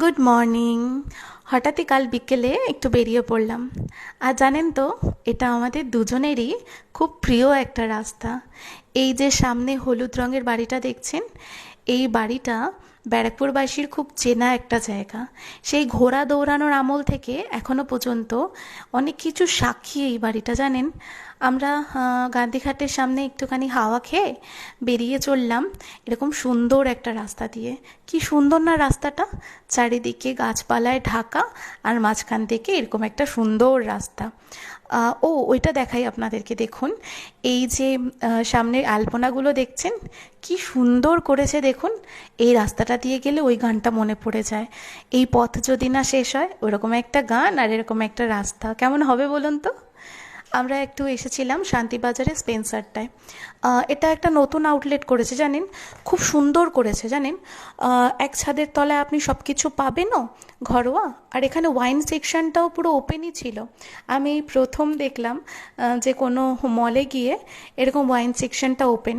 Good morning. হঠাৎই কাল বিকেলে একটু বেরিয়ে পড়লাম। আর জানেন তো, এটা আমাদের দুজনেরই খুব প্রিয় একটা রাস্তা। এই যে সামনে হলুদ রঙের বাড়িটা দেখছেন, এই বাড়িটা ব্যারাকপুরবাসীর খুব চেনা একটা জায়গা। সেই ঘোড়া দৌড়ানোর আমল থেকে এখনো পর্যন্ত অনেক কিছু সাক্ষী এই বাড়িটা, জানেন। আমরা গান্ধীঘাটের সামনে একটুখানি হাওয়া খেয়ে বেরিয়ে চললাম এরকম সুন্দর একটা রাস্তা দিয়ে। কি সুন্দর না রাস্তাটা, চারিদিকে গাছপালায় ঢাকা, আর মাঝখান থেকে এরকম একটা সুন্দর রাস্তা। ওইটা দেখাই আপনাদেরকে, দেখুন। এই যে সামনের আলপনাগুলো দেখছেন, কি সুন্দর করেছে দেখুন। এই রাস্তাটা দিয়ে গেলে ওই গানটা মনে পড়ে যায়, এই পথ যদি না শেষ হয়। ওরকম একটা গান আর এরকম একটা রাস্তা কেমন হবে বলুন তো। আমরা একটু এসেছিলাম শান্তিবাজারে স্পেন্সারটায়। এটা একটা নতুন আউটলেট করেছে, জানেন। খুব সুন্দর করেছে, জানেন। এক ছাদের তলায় আপনি সব কিছু পাবেনও ঘরোয়া। আর এখানে ওয়াইন সেকশনটাও পুরো ওপেনই ছিল। আমি এই প্রথম দেখলাম যে কোনো মলে গিয়ে এরকম ওয়াইন সেকশনটা ওপেন।